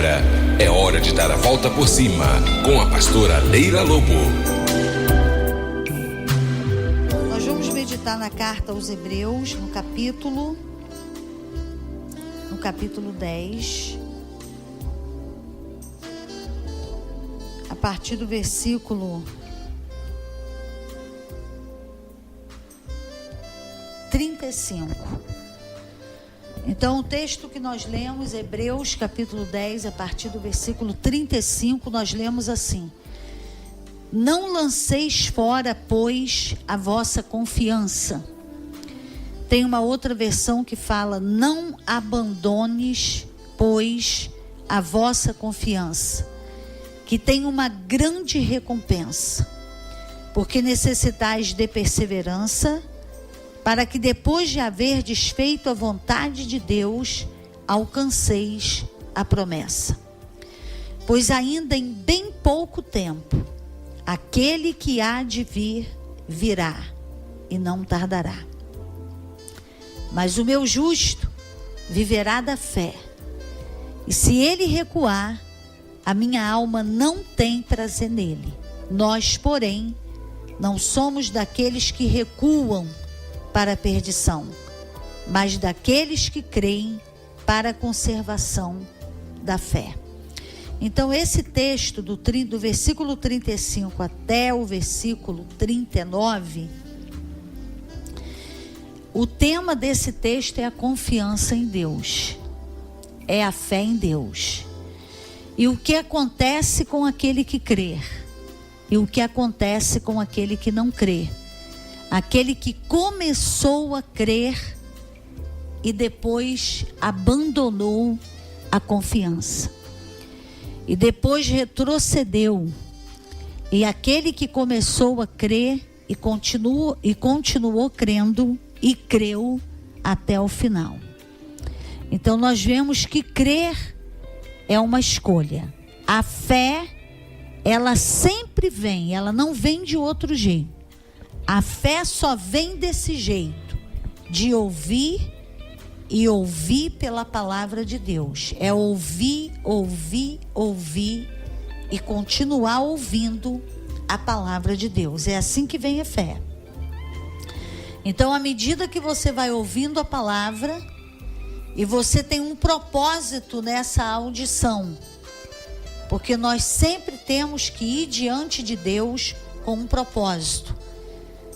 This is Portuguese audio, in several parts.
agora é hora de dar a volta por cima com a pastora Leila Lobo. Nós vamos meditar na carta aos Hebreus, no capítulo 10, a partir do versículo 35. Então, o texto que nós lemos, Hebreus capítulo 10, a partir do versículo 35, nós lemos assim: Não lanceis fora, pois, a vossa confiança. Tem uma outra versão que fala: Não abandones, pois, a vossa confiança, que tem uma grande recompensa, porque necessitais de perseverança, para que depois de haver desfeito a vontade de Deus, alcanceis a promessa. Pois ainda em bem pouco tempo, aquele que há de vir, virá, e não tardará. Mas o meu justo viverá da fé, e se ele recuar, a minha alma não tem prazer nele. Nós, porém, não somos daqueles que recuam para a perdição, mas daqueles que creem para a conservação da fé. Então, esse texto do versículo 35 até o versículo 39, o tema desse texto é a confiança em Deus, é a fé em Deus. E o que acontece com aquele que crê, e o que acontece com aquele que não crê. Aquele que começou a crer e depois abandonou a confiança. E depois retrocedeu. E aquele que começou a crer e continuou crendo e creu até o final. Então nós vemos que crer é uma escolha. A fé, ela sempre vem, ela não vem de outro jeito. A fé só vem desse jeito, de ouvir e ouvir pela palavra de Deus. É ouvir e continuar ouvindo a palavra de Deus. É assim que vem a fé. Então, à medida que você vai ouvindo a palavra, e você tem um propósito nessa audição, porque nós sempre temos que ir diante de Deus com um propósito.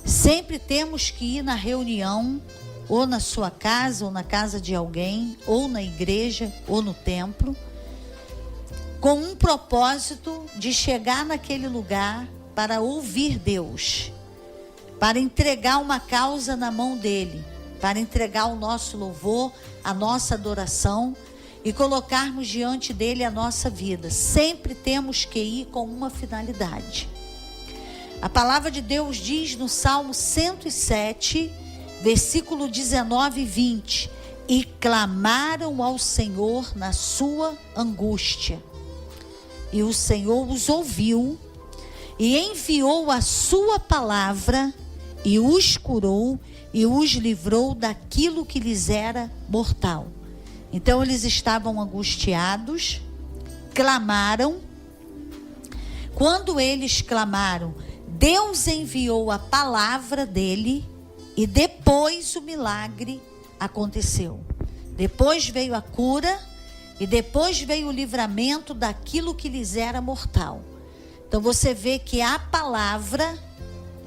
Sempre temos que ir na reunião, ou na sua casa, ou na casa de alguém, ou na igreja, ou no templo, com um propósito de chegar naquele lugar para ouvir Deus, para entregar uma causa na mão dele, para entregar o nosso louvor, a nossa adoração e colocarmos diante dele a nossa vida. Sempre temos que ir com uma finalidade. A palavra de Deus diz no Salmo 107, versículo 19 e 20: E clamaram ao Senhor na sua angústia, e o Senhor os ouviu, e enviou a sua palavra, e os curou, e os livrou daquilo que lhes era mortal. Então eles estavam angustiados, clamaram. Quando eles clamaram, Deus enviou a palavra dele, e depois o milagre aconteceu. Depois veio a cura, e depois veio o livramento daquilo que lhes era mortal. Então você vê que a palavra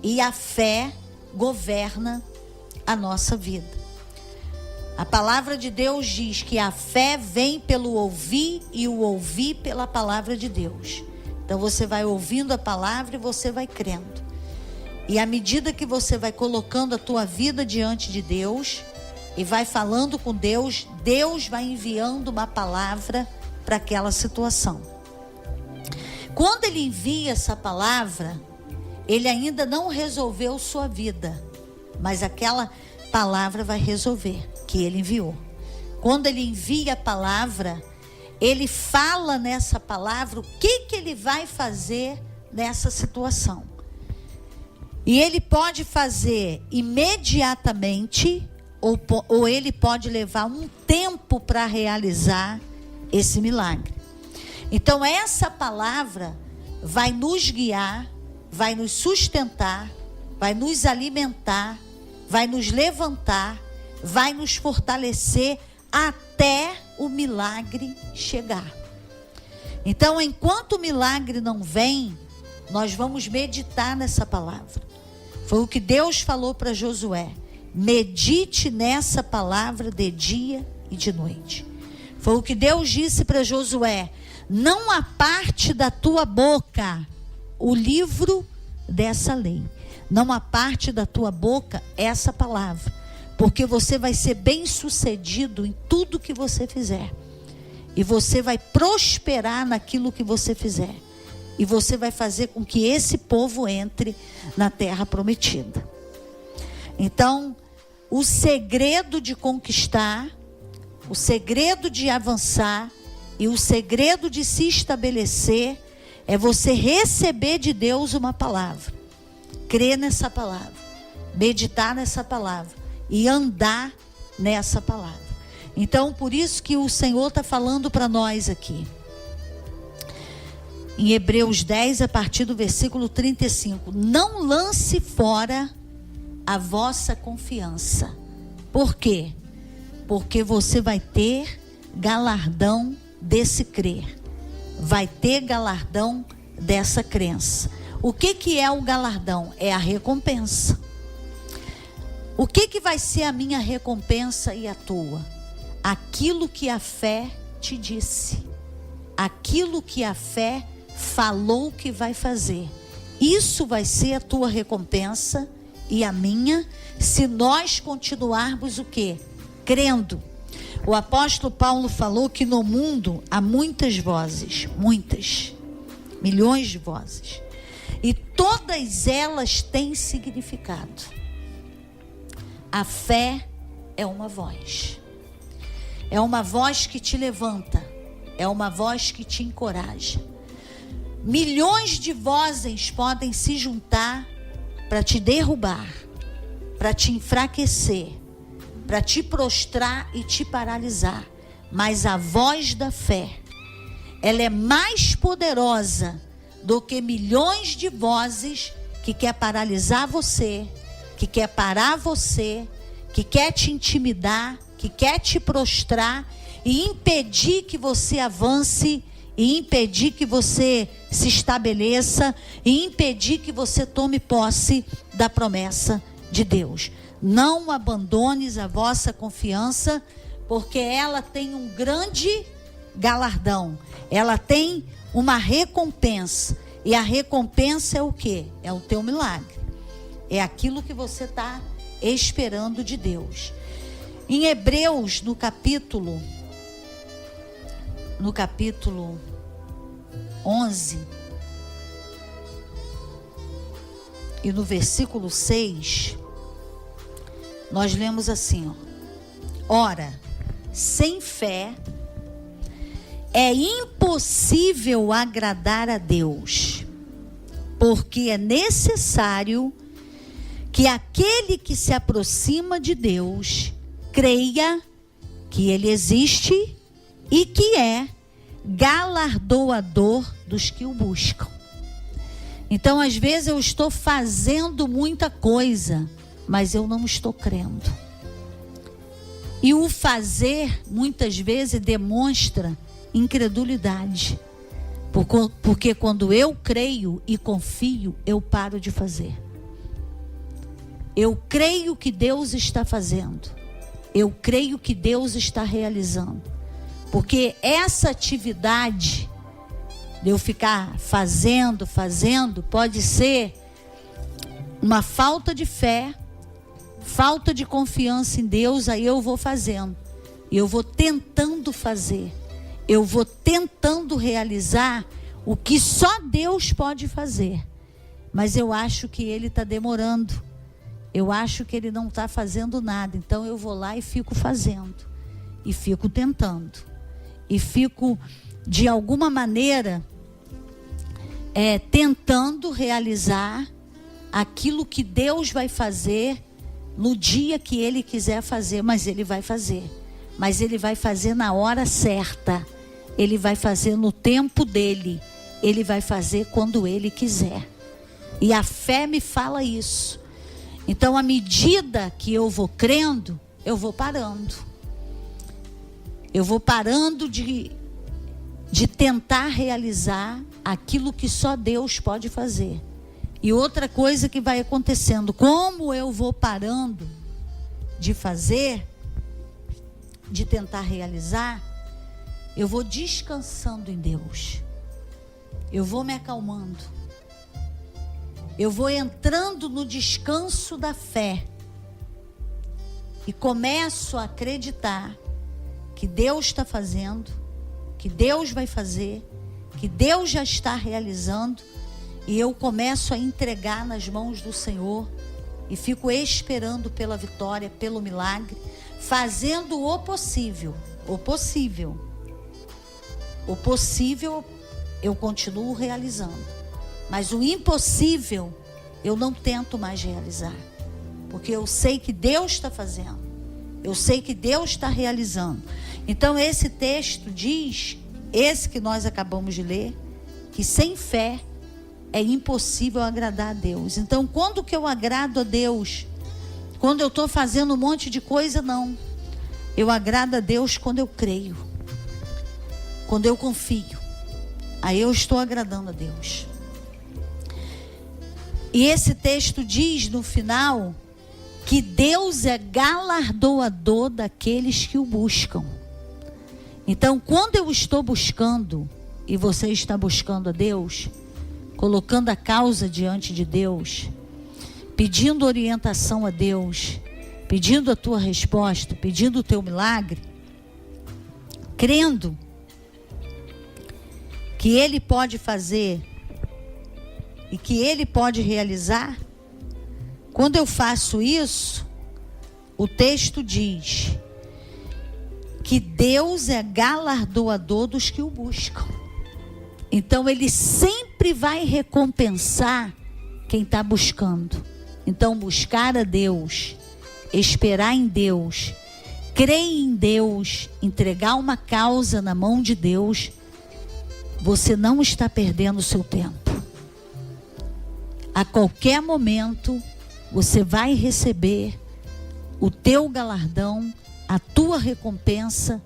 e a fé governa a nossa vida. A palavra de Deus diz que a fé vem pelo ouvir, e o ouvir pela palavra de Deus. Então você vai ouvindo a palavra e você vai crendo. E à medida que você vai colocando a tua vida diante de Deus e vai falando com Deus, Deus vai enviando uma palavra para aquela situação. Quando ele envia essa palavra, ele ainda não resolveu sua vida, mas aquela palavra vai resolver, que ele enviou. Quando ele envia a palavra, ele fala nessa palavra o que ele vai fazer nessa situação. E ele pode fazer imediatamente, ou ele pode levar um tempo para realizar esse milagre. Então essa palavra vai nos guiar, vai nos sustentar, vai nos alimentar, vai nos levantar, vai nos fortalecer até o milagre chegar. Então, enquanto o milagre não vem, nós vamos meditar nessa palavra. Foi o que Deus falou para Josué: medite nessa palavra de dia e de noite. Foi o que Deus disse para Josué: não aparte da tua boca o livro dessa lei. Não aparte da tua boca essa palavra, porque você vai ser bem-sucedido em tudo que você fizer. E você vai prosperar naquilo que você fizer. E você vai fazer com que esse povo entre na terra prometida. Então, o segredo de conquistar, o segredo de avançar e o segredo de se estabelecer é você receber de Deus uma palavra, crer nessa palavra, meditar nessa palavra e andar nessa palavra. Então, por isso que o Senhor está falando para nós aqui. Em Hebreus 10, a partir do versículo 35. Não lance fora a vossa confiança. Por quê? Porque você vai ter galardão desse crer. Vai ter galardão dessa crença. O que é o galardão? É a recompensa. O que vai ser a minha recompensa e a tua? Aquilo que a fé te disse. Aquilo que a fé falou que vai fazer. Isso vai ser a tua recompensa e a minha, se nós continuarmos o quê? Crendo. O apóstolo Paulo falou que no mundo há muitas vozes, muitas, milhões de vozes, e todas elas têm significado. A fé é uma voz. É uma voz que te levanta. É uma voz que te encoraja. Milhões de vozes podem se juntar para te derrubar, para te enfraquecer, para te prostrar e te paralisar. Mas a voz da fé, ela é mais poderosa do que milhões de vozes que quer paralisar você, que quer parar você, que quer te intimidar, que quer te prostrar e impedir que você avance, e impedir que você se estabeleça, e impedir que você tome posse da promessa de Deus. Não abandones a vossa confiança, porque ela tem um grande galardão. Ela tem uma recompensa. E a recompensa é o quê? É o teu milagre. É aquilo que você está esperando de Deus. Em Hebreus, no capítulo 11, e no versículo 6, nós lemos assim, ora, sem fé é impossível agradar a Deus, porque é necessário que aquele que se aproxima de Deus creia que Ele existe e que é galardoador dos que o buscam. Então, às vezes eu estou fazendo muita coisa, mas eu não estou crendo. E o fazer, muitas vezes, demonstra incredulidade. Porque quando eu creio e confio, eu paro de fazer. Eu creio que Deus está fazendo. Eu creio que Deus está realizando. Porque essa atividade de eu ficar fazendo, pode ser uma falta de fé, falta de confiança em Deus. Aí eu vou fazendo, eu vou tentando fazer, eu vou tentando realizar o que só Deus pode fazer. Mas eu acho que Ele está demorando, eu acho que Ele não está fazendo nada. Então eu vou lá e fico fazendo, e fico tentando, e fico de alguma maneira tentando realizar aquilo que Deus vai fazer no dia que Ele quiser fazer. Mas Ele vai fazer, mas Ele vai fazer na hora certa. Ele vai fazer no tempo dele. Ele vai fazer quando ele quiser. E a fé me fala isso. Então, à medida que eu vou crendo, eu vou parando. Eu vou parando de tentar realizar aquilo que só Deus pode fazer. E outra coisa que vai acontecendo, como eu vou parando de fazer, de tentar realizar, eu vou descansando em Deus. Eu vou me acalmando. Eu vou entrando no descanso da fé. E começo a acreditar que Deus está fazendo, que Deus vai fazer, que Deus já está realizando. E eu começo a entregar nas mãos do Senhor. E fico esperando pela vitória, pelo milagre. Fazendo o possível. O possível. O possível eu continuo realizando. Mas o impossível eu não tento mais realizar. Porque eu sei que Deus está fazendo. Eu sei que Deus está realizando. Então esse texto diz, esse que nós acabamos de ler, que sem fé é impossível agradar a Deus. Então quando que eu agrado a Deus? Quando eu estou fazendo um monte de coisa? Não. Eu agrado a Deus quando eu creio. Quando eu confio. Aí eu estou agradando a Deus. E esse texto diz no final que Deus é galardoador daqueles que o buscam. Então, quando eu estou buscando, e você está buscando a Deus, colocando a causa diante de Deus, pedindo orientação a Deus, pedindo a tua resposta, pedindo o teu milagre, crendo que Ele pode fazer e que Ele pode realizar. Quando eu faço isso, o texto diz que Deus é galardoador dos que o buscam. Então Ele sempre vai recompensar quem está buscando. Então buscar a Deus, esperar em Deus, crer em Deus, entregar uma causa na mão de Deus, você não está perdendo o seu tempo. A qualquer momento você vai receber o teu galardão, a tua recompensa,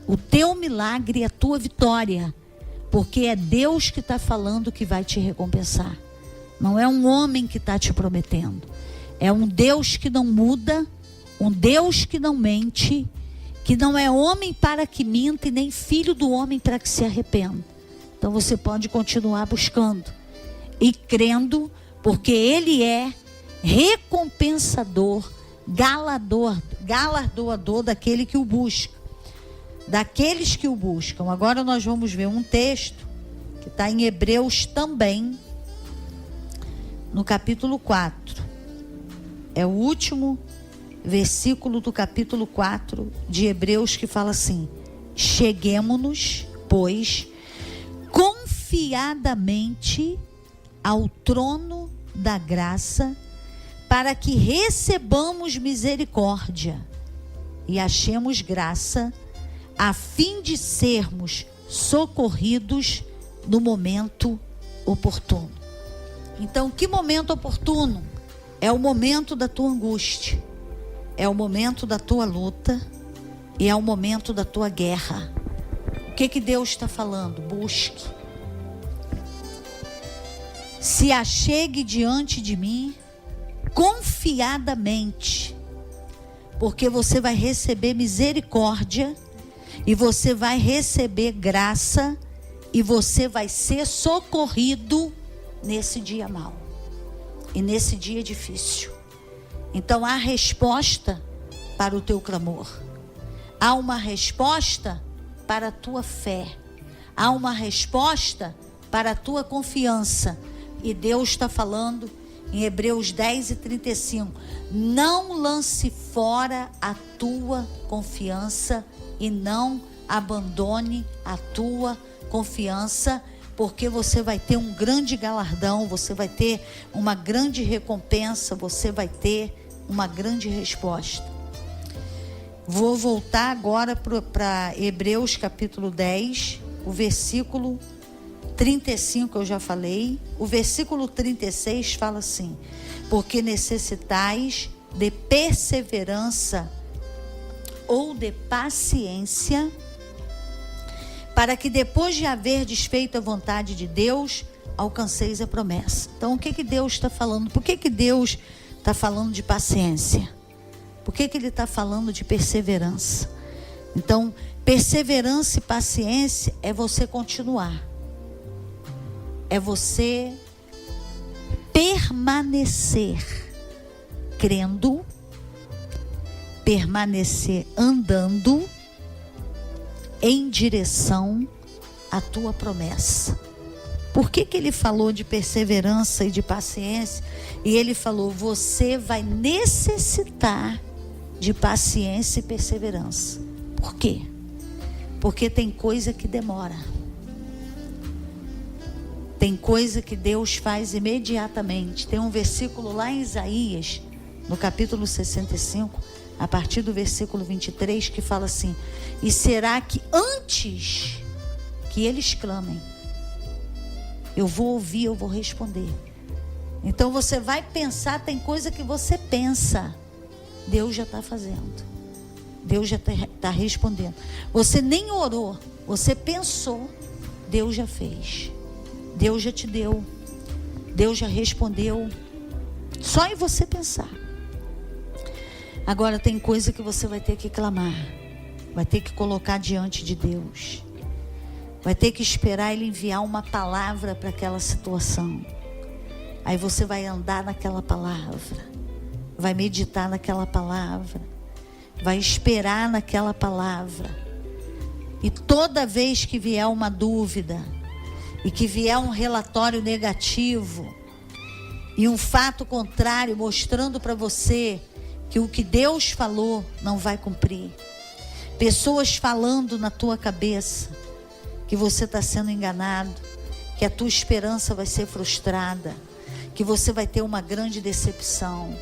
o teu milagre, a tua vitória. Porque é Deus que está falando que vai te recompensar. Não é um homem que está te prometendo. É um Deus que não muda, um Deus que não mente, que não é homem para que minta e nem filho do homem para que se arrependa. Então você pode continuar buscando e crendo, porque Ele é recompensador, galardoador daquele que o busca, daqueles que o buscam. Agora nós vamos ver um texto que está em Hebreus também, no capítulo 4. É o último versículo do capítulo 4 de Hebreus, que fala assim: cheguemo-nos, pois, confiadamente ao trono da graça, para que recebamos misericórdia e achemos graça, a fim de sermos socorridos no momento oportuno. Então, que momento oportuno? É o momento da tua angústia, é o momento da tua luta e é o momento da tua guerra. O que Deus está falando? Busque. Se achegue diante de mim confiadamente, porque você vai receber misericórdia e você vai receber graça e você vai ser socorrido nesse dia mau e nesse dia difícil. Então há resposta para o teu clamor, há uma resposta para a tua fé, há uma resposta para a tua confiança. E Deus está falando em Hebreus 10:35, não lance fora a tua confiança e não abandone a tua confiança, porque você vai ter um grande galardão, você vai ter uma grande recompensa, você vai ter uma grande resposta. Vou voltar agora para Hebreus capítulo 10, o versículo 35 eu já falei. O versículo 36 fala assim: porque necessitais de perseverança ou de paciência, para que depois de haver desfeito a vontade de Deus, alcanceis a promessa. Então, o que Deus está falando? Por que Deus está falando de paciência? Por que Ele está falando de perseverança? Então, perseverança e paciência é você continuar. É você permanecer crendo, permanecer andando em direção à tua promessa. Por que Ele falou de perseverança e de paciência? E Ele falou: você vai necessitar de paciência e perseverança. Por quê? Porque tem coisa que demora. Tem coisa que Deus faz imediatamente. Tem um versículo lá em Isaías, no capítulo 65, a partir do versículo 23, que fala assim: e será que antes que eles clamem, eu vou ouvir, eu vou responder. Então você vai pensar, tem coisa que você pensa, Deus já está fazendo. Deus já está respondendo. Você nem orou, você pensou, Deus já fez. Deus já te deu. Deus já respondeu. Só em você pensar. Agora tem coisa que você vai ter que clamar. Vai ter que colocar diante de Deus. Vai ter que esperar Ele enviar uma palavra para aquela situação. Aí você vai andar naquela palavra. Vai meditar naquela palavra. Vai esperar naquela palavra. E toda vez que vier uma dúvida, e que vier um relatório negativo, e um fato contrário mostrando para você que o que Deus falou não vai cumprir, pessoas falando na tua cabeça que você está sendo enganado, que a tua esperança vai ser frustrada, que você vai ter uma grande decepção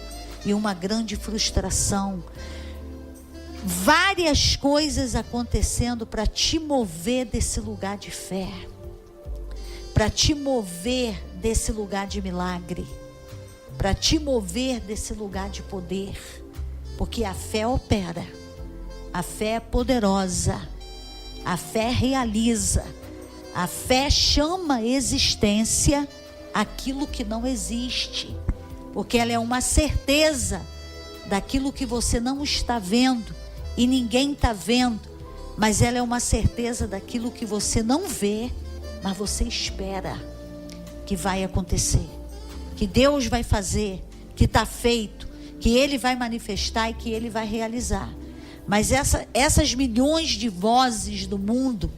e uma grande frustração, várias coisas acontecendo para te mover desse lugar de fé, para te mover desse lugar de milagre, para te mover desse lugar de poder, porque a fé opera, a fé é poderosa, a fé realiza, a fé chama à existência aquilo que não existe, porque ela é uma certeza daquilo que você não está vendo e ninguém está vendo, mas ela é uma certeza daquilo que você não vê, mas você espera que vai acontecer, que Deus vai fazer, que está feito, que Ele vai manifestar e que Ele vai realizar. Mas essas milhões de vozes do mundo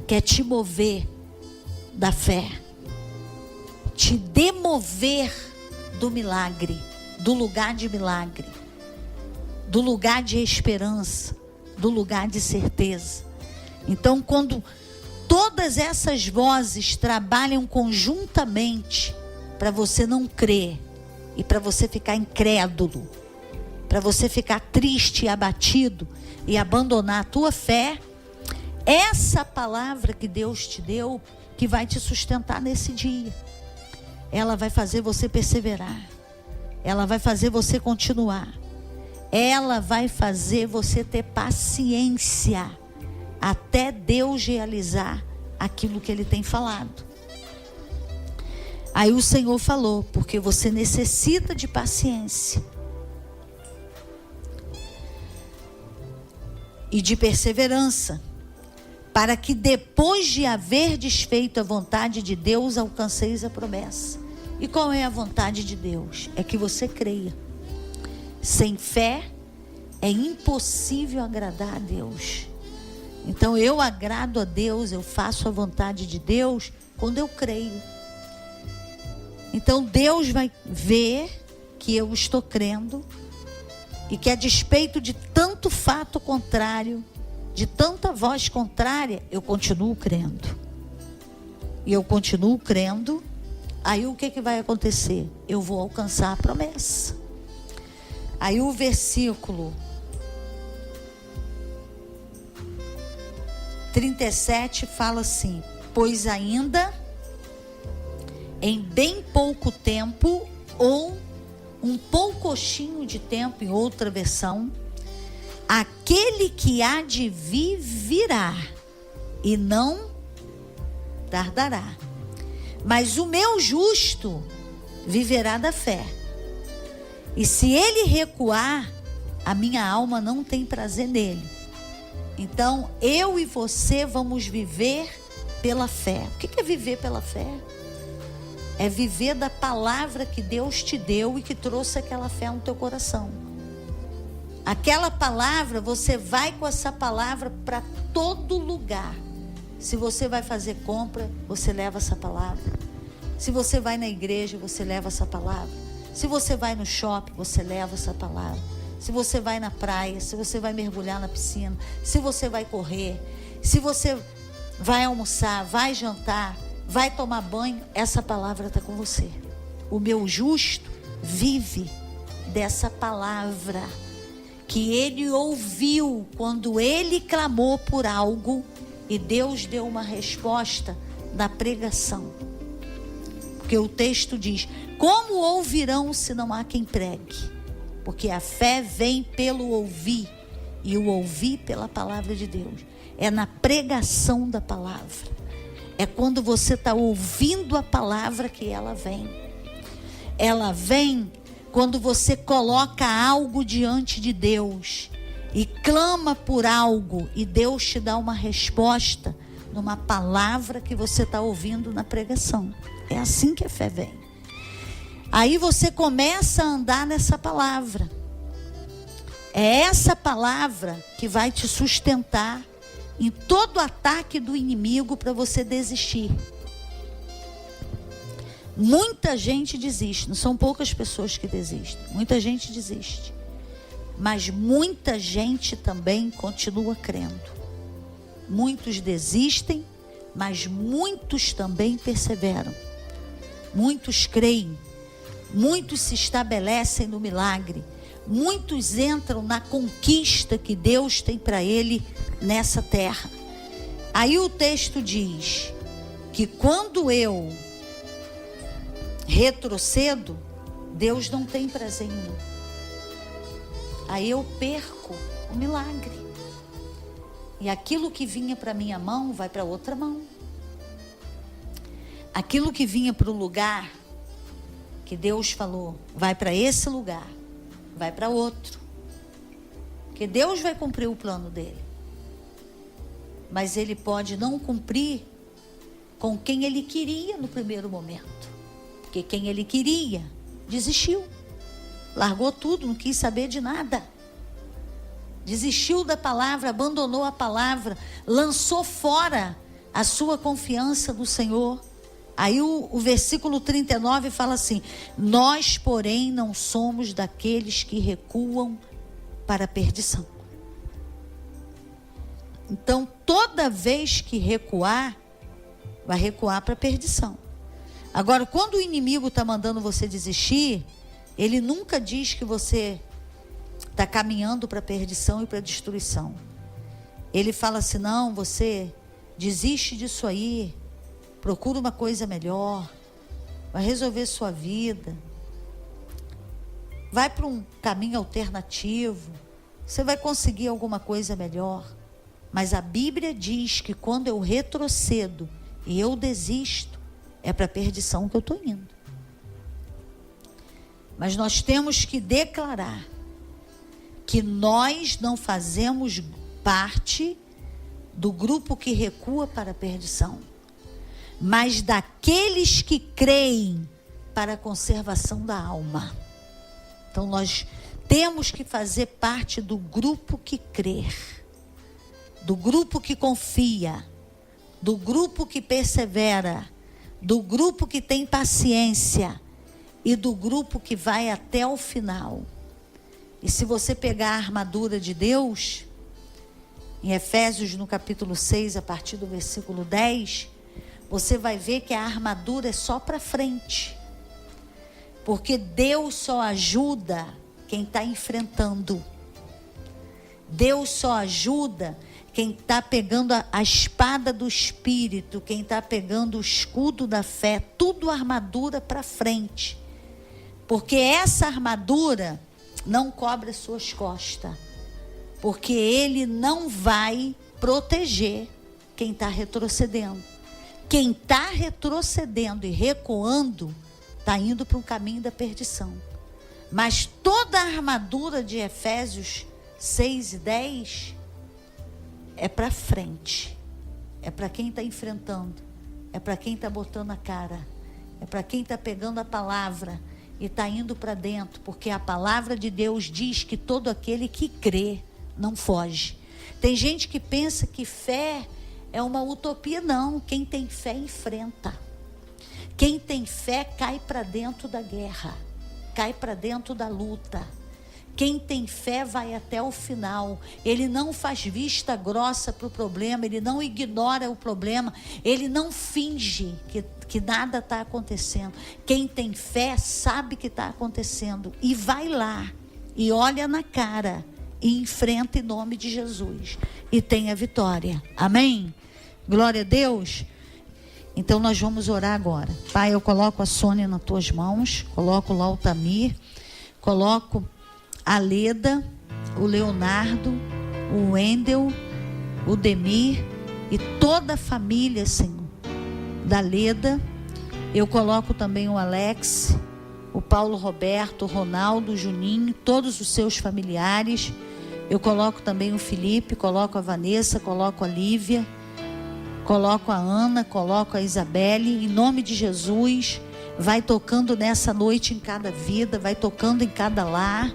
quer te mover da fé, te demover do milagre, do lugar de milagre, do lugar de esperança, do lugar de certeza. Então, quando todas essas vozes trabalham conjuntamente para você não crer e para você ficar incrédulo, para você ficar triste e abatido e abandonar a tua fé, essa palavra que Deus te deu, que vai te sustentar nesse dia, ela vai fazer você perseverar, ela vai fazer você continuar, ela vai fazer você ter paciência até Deus realizar aquilo que Ele tem falado. Aí o Senhor falou: porque você necessita de paciência e de perseverança, para que depois de haver desfeito a vontade de Deus, alcanceis a promessa. E qual é a vontade de Deus? É que você creia. Sem fé é impossível agradar a Deus. Então eu agrado a Deus, eu faço a vontade de Deus quando eu creio. Então Deus vai ver que eu estou crendo e que, a despeito de tanto fato contrário, de tanta voz contrária, eu continuo crendo. E eu continuo crendo. Aí o que vai acontecer? Eu vou alcançar a promessa. Aí o versículo 37 fala assim: pois ainda em bem pouco tempo, ou um poucochinho de tempo, em outra versão, aquele que há de vir virá, e não tardará. Mas o meu justo viverá da fé. E se ele recuar, a minha alma não tem prazer nele. Então, eu e você vamos viver pela fé. O que é viver pela fé? É viver da palavra que Deus te deu e que trouxe aquela fé no teu coração. Aquela palavra, você vai com essa palavra para todo lugar. Se você vai fazer compra, você leva essa palavra. Se você vai na igreja, você leva essa palavra. Se você vai no shopping, você leva essa palavra. Se você vai na praia, se você vai mergulhar na piscina, se você vai correr, se você vai almoçar, vai jantar, vai tomar banho, essa palavra está com você. O meu justo vive dessa palavra que ele ouviu quando ele clamou por algo e Deus deu uma resposta na pregação. Porque o texto diz: como ouvirão se não há quem pregue? Porque a fé vem pelo ouvir, e o ouvir pela palavra de Deus. É na pregação da palavra. É quando você está ouvindo a palavra que ela vem. Ela vem quando você coloca algo diante de Deus e clama por algo, e Deus te dá uma resposta numa palavra que você está ouvindo na pregação. É assim que a fé vem. Aí você começa a andar nessa palavra. É essa palavra que vai te sustentar em todo ataque do inimigo para você desistir. Muita gente desiste, não são poucas pessoas que desistem. Muita gente desiste. Mas muita gente também continua crendo. Muitos desistem, mas muitos também perseveram. Muitos creem. Muitos se estabelecem no milagre. Muitos entram na conquista que Deus tem para ele nessa terra. Aí o texto diz que quando eu retrocedo, Deus não tem prazer em mim. Aí eu perco o milagre. E aquilo que vinha para minha mão vai para outra mão. Aquilo que vinha para o lugar que Deus falou, vai para esse lugar, vai para outro. Porque Deus vai cumprir o plano dele. Mas ele pode não cumprir com quem ele queria no primeiro momento. Porque quem ele queria desistiu. Largou tudo, não quis saber de nada. Desistiu da palavra, abandonou a palavra, lançou fora a sua confiança no Senhor. Aí o versículo 39 fala assim: nós, porém, não somos daqueles que recuam para a perdição. Então, toda vez que recuar, vai recuar para a perdição. Agora, quando o inimigo está mandando você desistir, ele nunca diz que você está caminhando para a perdição e para a destruição. Ele fala assim: não, você desiste disso aí, procura uma coisa melhor, vai resolver sua vida, vai para um caminho alternativo, você vai conseguir alguma coisa melhor. Mas a Bíblia diz que quando eu retrocedo e eu desisto, é para a perdição que eu estou indo. Mas nós temos que declarar que nós não fazemos parte do grupo que recua para a perdição, mas daqueles que creem para a conservação da alma. Então nós temos que fazer parte do grupo que crê, do grupo que confia, do grupo que persevera, do grupo que tem paciência e do grupo que vai até o final. E se você pegar a armadura de Deus, em Efésios no capítulo 6, a partir do versículo 10, você vai ver que a armadura é só para frente. Porque Deus só ajuda quem está enfrentando. Deus só ajuda quem está pegando a espada do Espírito, quem está pegando o escudo da fé, tudo armadura para frente. Porque essa armadura não cobre as suas costas. Porque ele não vai proteger quem está retrocedendo. Quem está retrocedendo e recuando, está indo para um caminho da perdição. Mas toda a armadura de Efésios 6 e 10 é para frente. É para quem está enfrentando. É para quem está botando a cara. É para quem está pegando a palavra e está indo para dentro. Porque a palavra de Deus diz que todo aquele que crê não foge. Tem gente que pensa que fé é uma utopia. Não, quem tem fé enfrenta. Quem tem fé cai para dentro da guerra, cai para dentro da luta. Quem tem fé vai até o final. Ele não faz vista grossa para o problema, ele não ignora o problema, ele não finge que nada está acontecendo. Quem tem fé sabe que está acontecendo e vai lá e olha na cara e enfrenta em nome de Jesus e tem a vitória. Amém? Glória a Deus. Então nós vamos orar agora. Pai, eu coloco a Sônia nas tuas mãos, coloco lá o Tamir, coloco a Leda, o Leonardo, o Wendel, o Demir e toda a família, Senhor, da Leda. Eu coloco também o Alex, o Paulo Roberto, o Ronaldo, o Juninho, todos os seus familiares. Eu coloco também o Felipe, coloco a Vanessa, coloco a Lívia, coloco a Ana, coloco a Isabelle, em nome de Jesus. Vai tocando nessa noite em cada vida, vai tocando em cada lar.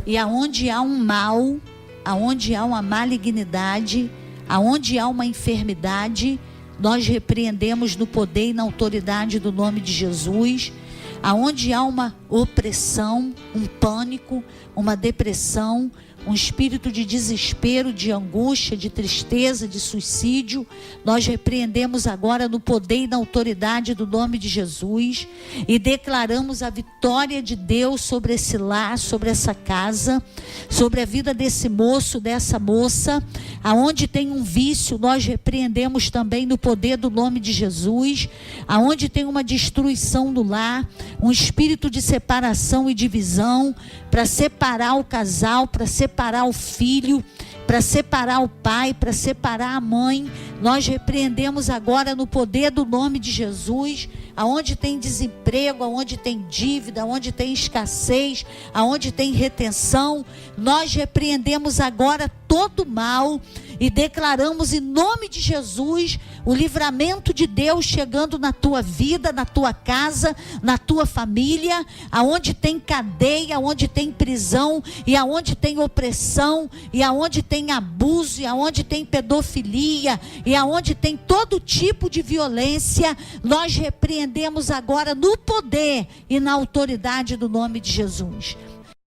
E aonde há um mal, aonde há uma malignidade, aonde há uma enfermidade, nós repreendemos no poder e na autoridade do nome de Jesus. Aonde há uma opressão, um pânico, uma depressão, um espírito de desespero, de angústia, de tristeza, de suicídio, nós repreendemos agora no poder e na autoridade do nome de Jesus e declaramos a vitória de Deus sobre esse lar, sobre essa casa, sobre a vida desse moço, dessa moça. Aonde tem um vício, nós repreendemos também no poder do nome de Jesus. Aonde tem uma destruição no lar, um espírito de separação e divisão, para separar o casal, para separar o filho, para separar o pai, para separar a mãe, nós repreendemos agora no poder do nome de Jesus. Aonde tem desemprego, aonde tem dívida, aonde tem escassez, aonde tem retenção, nós repreendemos agora todo mal e declaramos em nome de Jesus o livramento de Deus chegando na tua vida, na tua casa, na tua família. Aonde tem cadeia, aonde tem prisão, e aonde tem opressão, e aonde tem abuso, e aonde tem pedofilia, e aonde tem todo tipo de violência, nós repreendemos agora no poder e na autoridade do nome de Jesus.